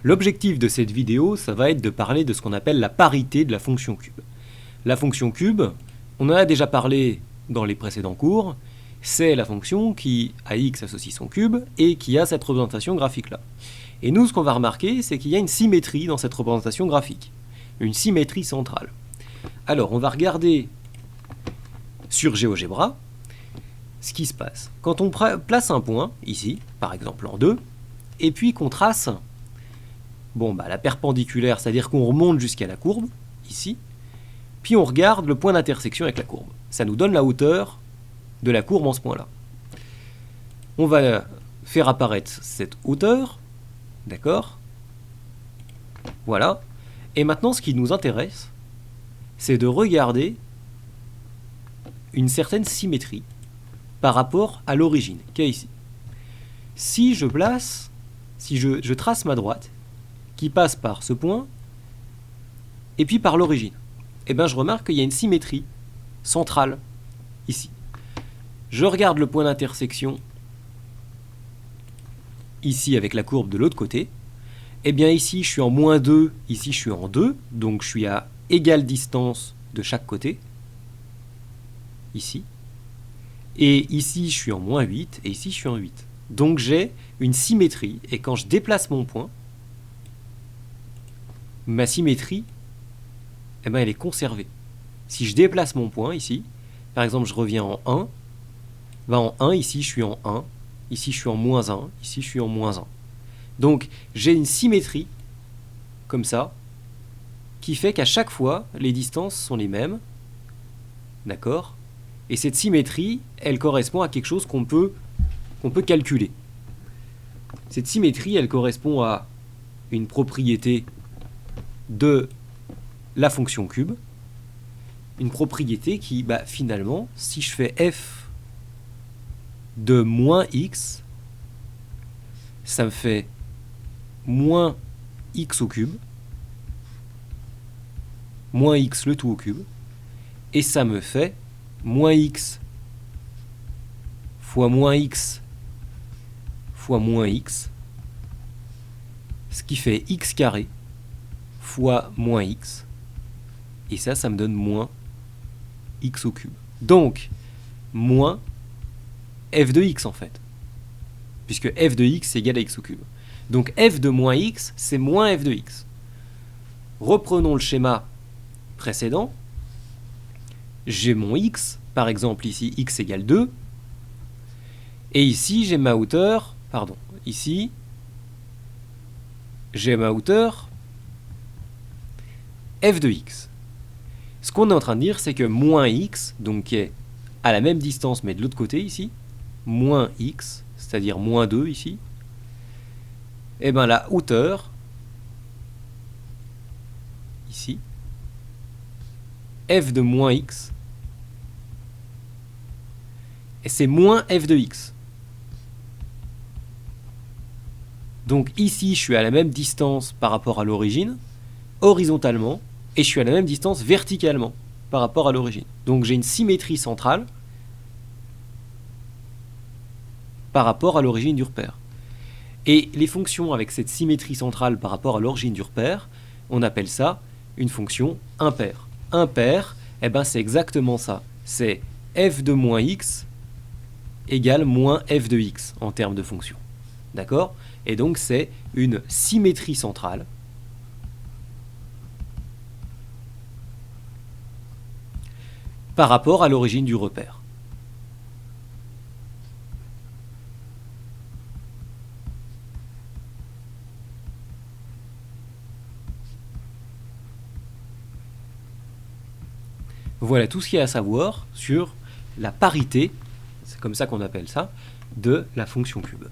L'objectif de cette vidéo, ça va être de parler de ce qu'on appelle la parité de la fonction cube. La fonction cube, on en a déjà parlé dans les précédents cours, c'est la fonction qui, à x, associe son cube et qui a cette représentation graphique-là. Et nous, ce qu'on va remarquer, c'est qu'il y a une symétrie dans cette représentation graphique, une symétrie centrale. Alors, on va regarder sur GeoGebra ce qui se passe. Quand on place un point, ici, par exemple en 2, et puis qu'on trace la perpendiculaire, c'est-à-dire qu'on remonte jusqu'à la courbe, ici, puis on regarde le point d'intersection avec la courbe. Ça nous donne la hauteur de la courbe en ce point-là. On va faire apparaître cette hauteur, d'accord? Voilà. Et maintenant, ce qui nous intéresse, c'est de regarder une certaine symétrie par rapport à l'origine, qui est ici. Si je trace ma droite, qui passe par ce point, et puis par l'origine, et bien je remarque qu'il y a une symétrie centrale, ici. Je regarde le point d'intersection, ici avec la courbe de l'autre côté, et bien ici je suis en moins 2, ici je suis en 2, donc je suis à égale distance de chaque côté, ici, et ici je suis en moins 8, et ici je suis en 8. Donc j'ai une symétrie, et quand je déplace mon point, ma symétrie, elle est conservée. Si je déplace mon point ici, par exemple je reviens en 1, en 1, ici je suis en 1, ici je suis en moins 1, ici je suis en moins 1. Donc j'ai une symétrie, comme ça, qui fait qu'à chaque fois, les distances sont les mêmes, d'accord? Et cette symétrie, elle correspond à quelque chose qu'on peut calculer. Cette symétrie, elle correspond à une propriété de la fonction cube, une propriété qui, finalement, si je fais f de moins x, ça me fait moins x au cube, moins x le tout au cube, et ça me fait moins x fois moins x fois moins x, ce qui fait x carré fois moins x, et ça me donne moins x au cube. Donc, moins f de x en fait, puisque f de x est égal à x au cube. Donc f de moins x, c'est moins f de x. Reprenons le schéma précédent. J'ai mon x, par exemple ici x égale 2, et ici j'ai ma hauteur, ici j'ai ma hauteur f de x. Ce qu'on est en train de dire, c'est que moins x, donc qui est à la même distance mais de l'autre côté ici, moins x, c'est-à-dire moins 2 ici, et bien la hauteur, ici, f de moins x, et c'est moins f de x. Donc ici, je suis à la même distance par rapport à l'origine, horizontalement, et je suis à la même distance verticalement par rapport à l'origine. Donc j'ai une symétrie centrale par rapport à l'origine du repère. Et les fonctions avec cette symétrie centrale par rapport à l'origine du repère, on appelle ça une fonction impaire. Impaire, c'est exactement ça. C'est f de moins x égale moins f de x en termes de fonction. D'accord? Et donc c'est une symétrie centrale par rapport à l'origine du repère. Voilà tout ce qu'il y a à savoir sur la parité, c'est comme ça qu'on appelle ça, de la fonction cube.